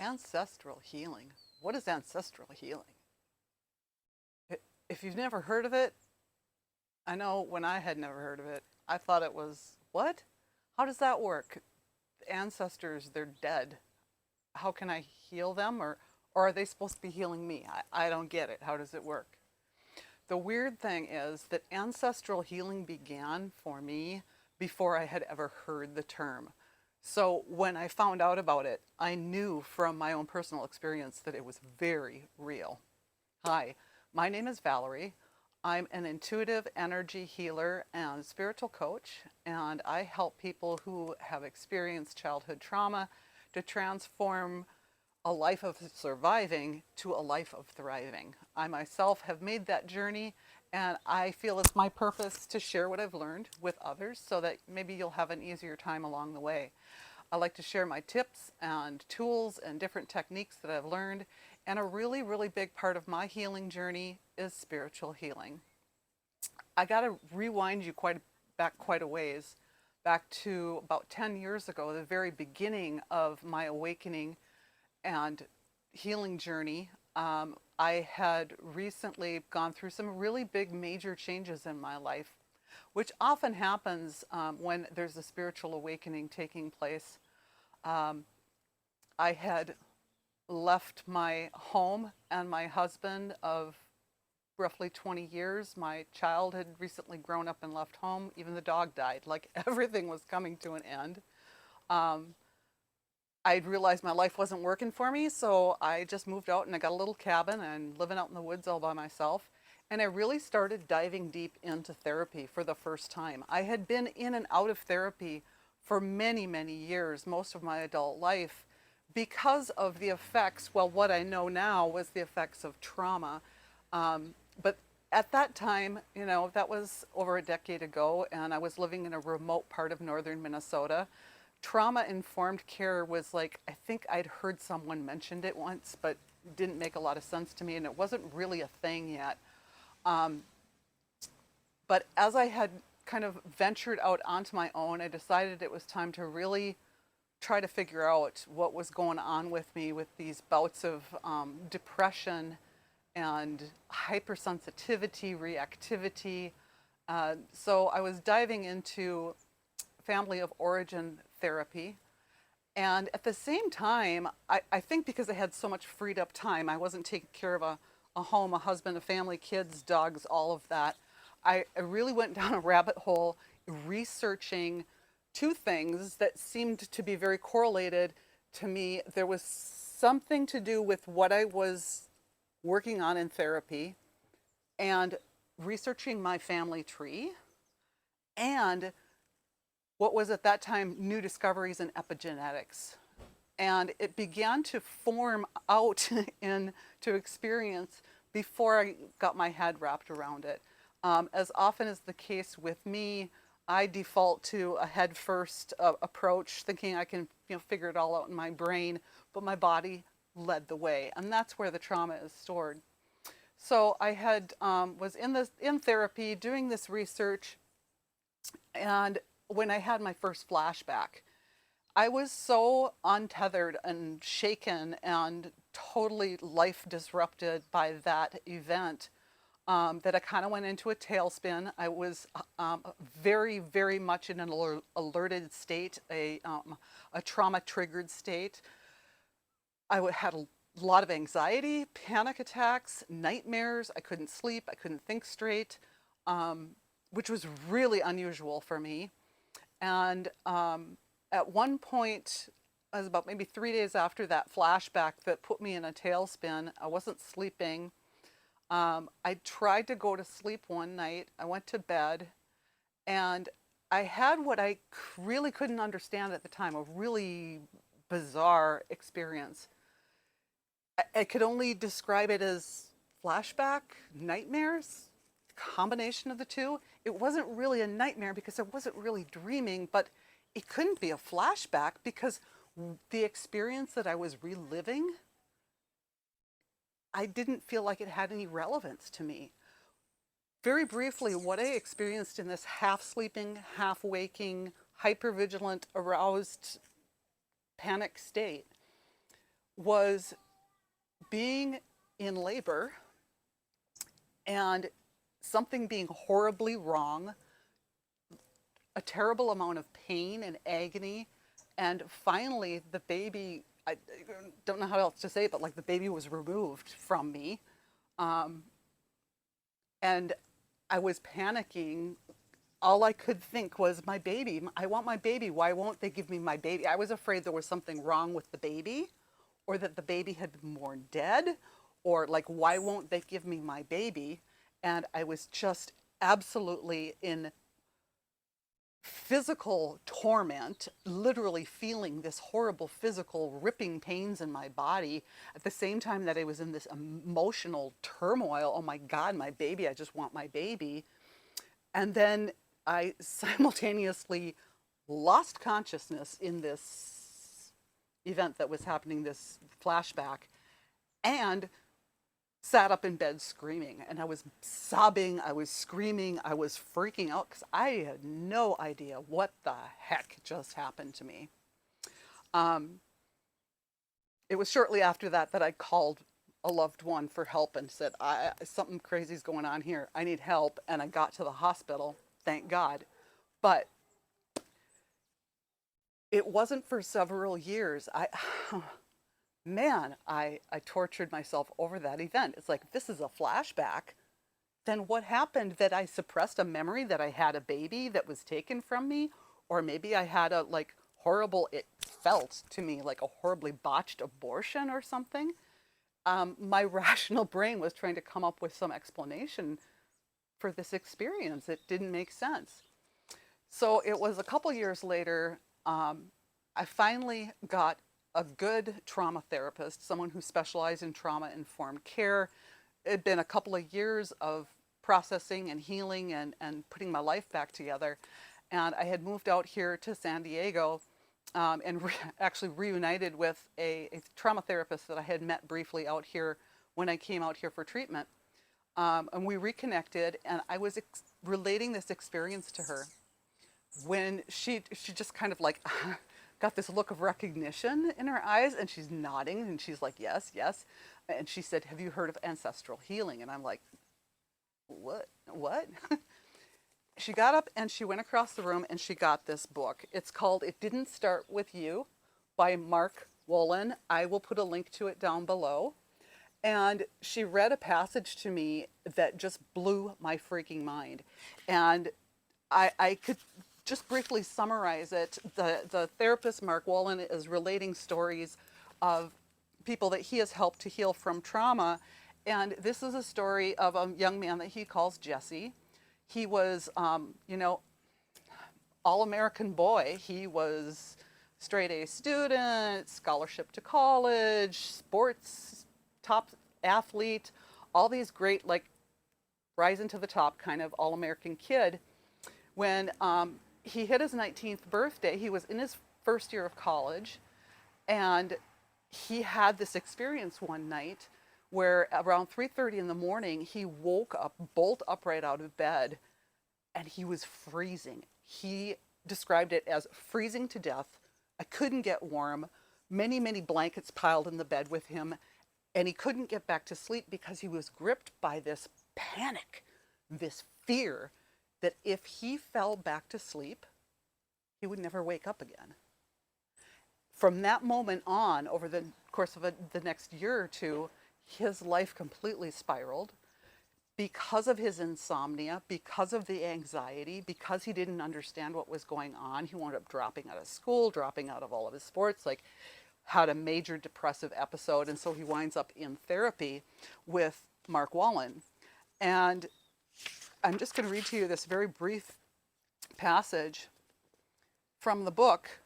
Ancestral healing. What is ancestral healing? If you've never heard of it, I know when I had never heard of it, I thought it was, what? How does that work? Ancestors, they're dead. How can I heal them? Or are they supposed to be healing me? I don't get it. How does it work? The weird thing is that ancestral healing began for me before I had ever heard the term. So when I found out about it, I knew from my own personal experience that it was very real. Hi, my name is Valerie. I'm an intuitive energy healer and spiritual coach, and I help people who have experienced childhood trauma to transform a life of surviving to a life of thriving. I myself have made that journey, and I feel it's my purpose to share what I've learned with others so that maybe you'll have an easier time along the way. I like to share my tips and tools and different techniques that I've learned, and a really, really big part of my healing journey is spiritual healing. I got to rewind you quite a ways, back to about 10 years ago, the very beginning of my awakening and healing journey. I had recently gone through some really big major changes in my life, which often happens when there's a spiritual awakening taking place. I had left my home and my husband of roughly 20 years. My child had recently grown up and left home. Even the dog died. Like, everything was coming to an end. I'd realized my life wasn't working for me, so I just moved out and I got a little cabin and living out in the woods all by myself. And I really started diving deep into therapy for the first time. I had been in and out of therapy for many, many years, most of my adult life, because of the effects, well, what I know now was the effects of trauma. But at that time, that was over a decade ago, and I was living in a remote part of northern Minnesota. Trauma-informed care was like, I think I'd heard someone mentioned it once, but it didn't make a lot of sense to me, and it wasn't really a thing yet. But as I had kind of ventured out onto my own, I decided it was time to really try to figure out what was going on with me with these bouts of depression and hypersensitivity, reactivity. So I was diving into family of origin therapy. And at the same time, I think because I had so much freed up time, I wasn't taking care of a home, a husband, a family, kids, dogs, all of that. I really went down a rabbit hole researching two things that seemed to be very correlated to me. There was something to do with what I was working on in therapy and researching my family tree and what was at that time new discoveries in epigenetics. And it began to form out into experience before I got my head wrapped around it. As often is the case with me, I default to a head first approach, thinking I can figure it all out in my brain, but my body led the way, and that's where the trauma is stored. So I had was in therapy doing this research, and when I had my first flashback, I was so untethered and shaken and totally life disrupted by that event that I kind of went into a tailspin. I was very, very much in an alerted state, a trauma-triggered state. I had a lot of anxiety, panic attacks, nightmares. I couldn't sleep. I couldn't think straight, which was really unusual for me. And at one point, it was about maybe 3 days after that flashback that put me in a tailspin. I wasn't sleeping. I tried to go to sleep one night. I went to bed, and I had what I really couldn't understand at the time, a really bizarre experience. I could only describe it as flashback, nightmares, combination of the two. It wasn't really a nightmare because I wasn't really dreaming, but it couldn't be a flashback because the experience that I was reliving, I didn't feel like it had any relevance to me. Very briefly, what I experienced in this half sleeping, half waking, hypervigilant, aroused, panic state was being in labor and something being horribly wrong, a terrible amount of pain and agony, and finally the baby, I don't know how else to say it, but like the baby was removed from me. Um, and I was panicking. All I could think was, my baby, I want my baby. Why won't they give me my baby? I was afraid there was something wrong with the baby, or that the baby had been born dead, or like, why won't they give me my baby? And I was just absolutely in physical torment, literally feeling this horrible physical ripping pains in my body at the same time that I was in this emotional turmoil. Oh my God, my baby, I just want my baby. And then I simultaneously lost consciousness in this event that was happening, this flashback, and sat up in bed screaming. And I was sobbing, I was screaming, I was freaking out because I had no idea what the heck just happened to me. It was shortly after that that I called a loved one for help and said, something crazy is going on here. I need help. And I got to the hospital, thank God. But it wasn't for several years. I tortured myself over that event. It's like, this is a flashback. Then what happened? That I suppressed a memory that I had a baby that was taken from me? Or maybe I had a like horrible, it felt to me like a horribly botched abortion or something. My rational brain was trying to come up with some explanation for this experience. It didn't make sense. So it was a couple years later, I finally got a good trauma therapist, someone who specialized in trauma-informed care. It had been a couple of years of processing and healing and putting my life back together. And I had moved out here to San Diego and actually reunited with a trauma therapist that I had met briefly out here when I came out here for treatment. And we reconnected, and I was relating this experience to her when she just kind of like got this look of recognition in her eyes, and she's nodding, and she's like, yes, yes. And she said, have you heard of ancestral healing? And I'm like, what? She got up and she went across the room and she got this book. It's called It Didn't Start With You by Mark Wolin. I will put a link to it down below. And she read a passage to me that just blew my freaking mind. And I could just briefly summarize it. The therapist, Mark Wolin, is relating stories of people that he has helped to heal from trauma. And this is a story of a young man that he calls Jesse. He was, all-American boy. He was straight A student, scholarship to college, sports, top athlete, all these great, like, rising to the top kind of all-American kid. When he hit his 19th birthday, he was in his first year of college, and he had this experience one night where around 3:30 in the morning, he woke up, bolt upright out of bed, and he was freezing. He described it as freezing to death. I couldn't get warm. Many, many blankets piled in the bed with him, and he couldn't get back to sleep because he was gripped by this panic, this fear that if he fell back to sleep, he would never wake up again. From that moment on, over the course of the next year or two, his life completely spiraled because of his insomnia, because of the anxiety, because he didn't understand what was going on. He wound up dropping out of school, dropping out of all of his sports, like had a major depressive episode. And so he winds up in therapy with Mark Wolin. And I'm just going to read to you this very brief passage from the book.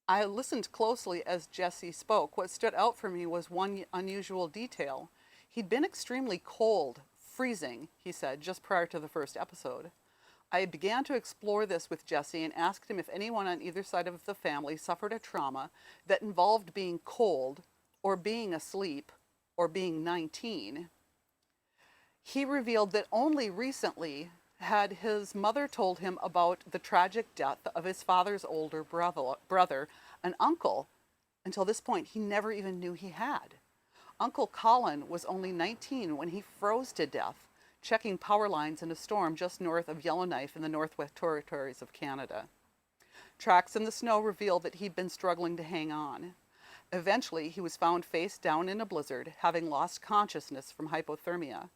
I listened closely as Jesse spoke. What stood out for me was one unusual detail. He'd been extremely cold, freezing, he said, just prior to the first episode. I began to explore this with Jesse and asked him if anyone on either side of the family suffered a trauma that involved being cold or being asleep or being 19. He revealed that only recently had his mother told him about the tragic death of his father's older brother, an uncle, Until this point, he never even knew he had. Uncle Colin was only 19 when he froze to death, checking power lines in a storm just north of Yellowknife in the Northwest Territories of Canada. Tracks in the snow revealed that he'd been struggling to hang on. Eventually, he was found face down in a blizzard, having lost consciousness from hypothermia.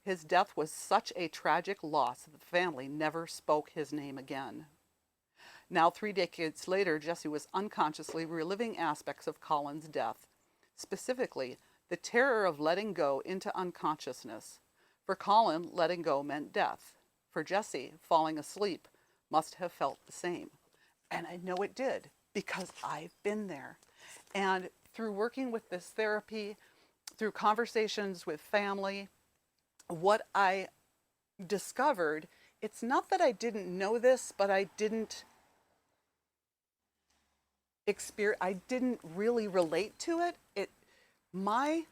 His death was such a tragic loss that the family never spoke his name again. Now, 3 decades later, Jesse was unconsciously reliving aspects of Colin's death, specifically the terror of letting go into unconsciousness. For Colin, letting go meant death. For Jesse, falling asleep must have felt the same. And I know it did, because I've been there. And through working with this therapy, through conversations with family, what I discovered, it's not that I didn't know this, but I didn't really relate to it. My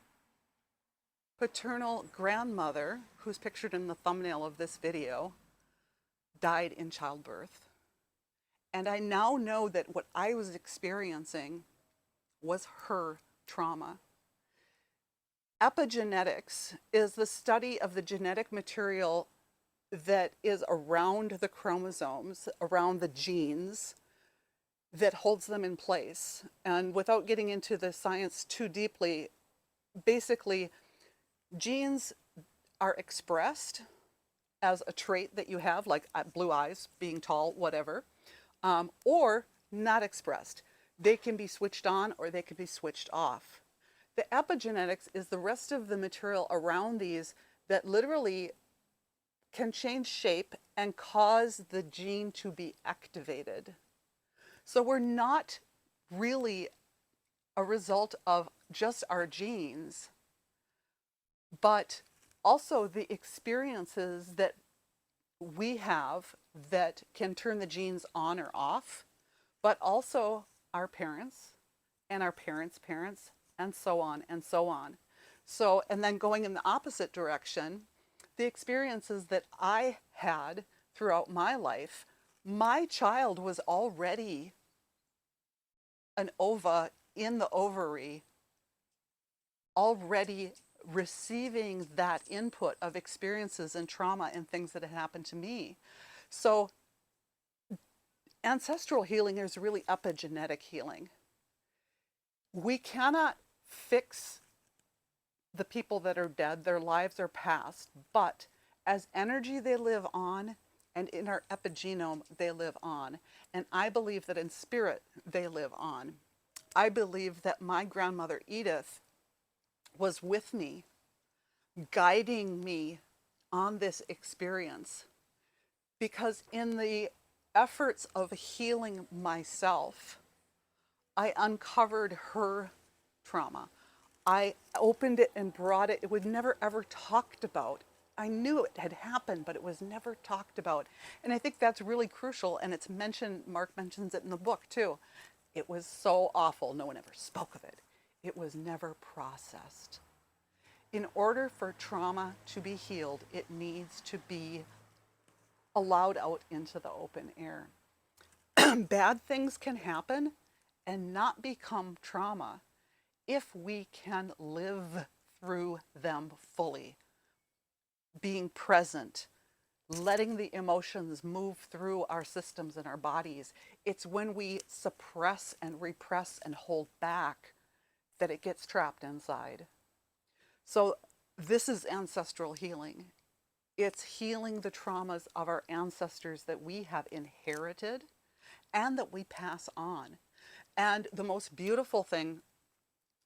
paternal grandmother, who's pictured in the thumbnail of this video, died in childbirth. And I now know that what I was experiencing was her trauma. Epigenetics is the study of the genetic material that is around the chromosomes, around the genes, that holds them in place. And without getting into the science too deeply, basically, genes are expressed as a trait that you have, like blue eyes, being tall, whatever, or not expressed. They can be switched on or they can be switched off. The epigenetics is the rest of the material around these that literally can change shape and cause the gene to be activated. So we're not really a result of just our genes, but also the experiences that we have that can turn the genes on or off, but also our parents and our parents' parents, and so on and so on. So, and then going in the opposite direction, the experiences that I had throughout my life, my child was already an ova in the ovary, already receiving that input of experiences and trauma and things that had happened to me. So ancestral healing is really epigenetic healing. We cannot fix the people that are dead, their lives are past, but as energy they live on, and in our epigenome they live on. And I believe that in spirit they live on. I believe that my grandmother Edith was with me, guiding me on this experience, because in the efforts of healing myself, I uncovered her trauma. I opened it and brought it. It was never ever talked about. I knew it had happened, but it was never talked about. And I think that's really crucial. And it's mentioned, Mark mentions it in the book too. It was so awful. No one ever spoke of it. It was never processed. In order for trauma to be healed, it needs to be allowed out into the open air. Bad things can happen and not become trauma if we can live through them fully, being present, letting the emotions move through our systems and our bodies. It's when we suppress and repress and hold back that it gets trapped inside. So this is ancestral healing. It's healing the traumas of our ancestors that we have inherited and that we pass on. And the most beautiful thing,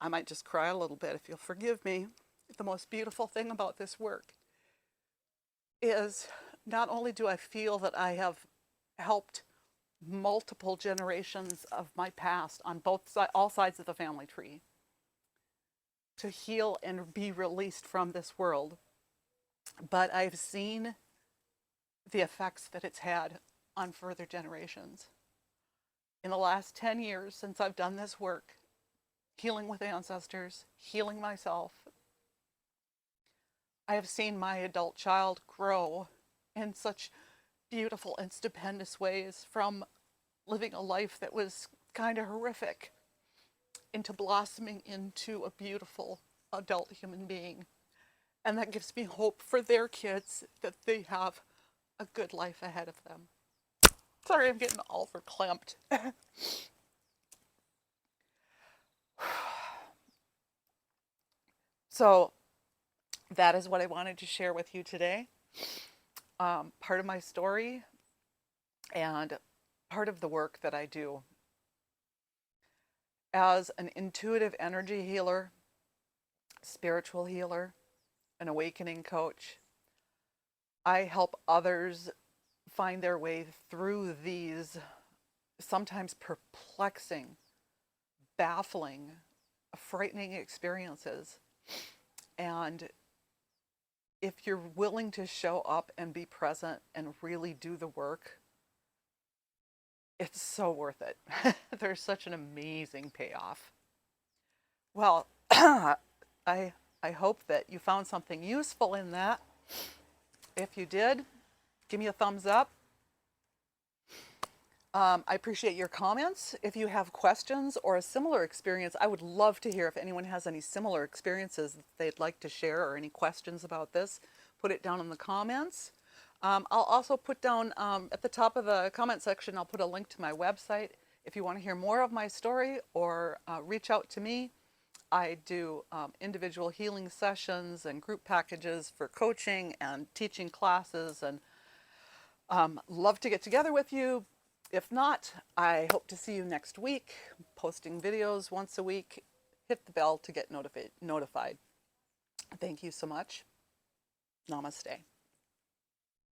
I might just cry a little bit if you'll forgive me, the most beautiful thing about this work is not only do I feel that I have helped multiple generations of my past on all sides of the family tree to heal and be released from this world, but I've seen the effects that it's had on further generations. In the last 10 years since I've done this work, healing with ancestors, healing myself, I have seen my adult child grow in such beautiful and stupendous ways, from living a life that was kind of horrific into blossoming into a beautiful adult human being. And that gives me hope for their kids, that they have a good life ahead of them. Sorry, I'm getting all verklempt. So that is what I wanted to share with you today. Part of my story and part of the work that I do. As an intuitive energy healer, spiritual healer, an awakening coach, I help others find their way through these sometimes perplexing, baffling, frightening experiences. And if you're willing to show up and be present and really do the work, it's so worth it. There's such an amazing payoff. Well, I hope that you found something useful in that. If you did, give me a thumbs up. I appreciate your comments. If you have questions or a similar experience, I would love to hear if anyone has any similar experiences that they'd like to share or any questions about this. Put it down in the comments. I'll also put down at the top of the comment section, I'll put a link to my website. If you want to hear more of my story or reach out to me, I do individual healing sessions and group packages for coaching and teaching classes, and love to get together with you. If not, I hope to see you next week, posting videos once a week. Hit the bell to get notified. Thank you so much. Namaste.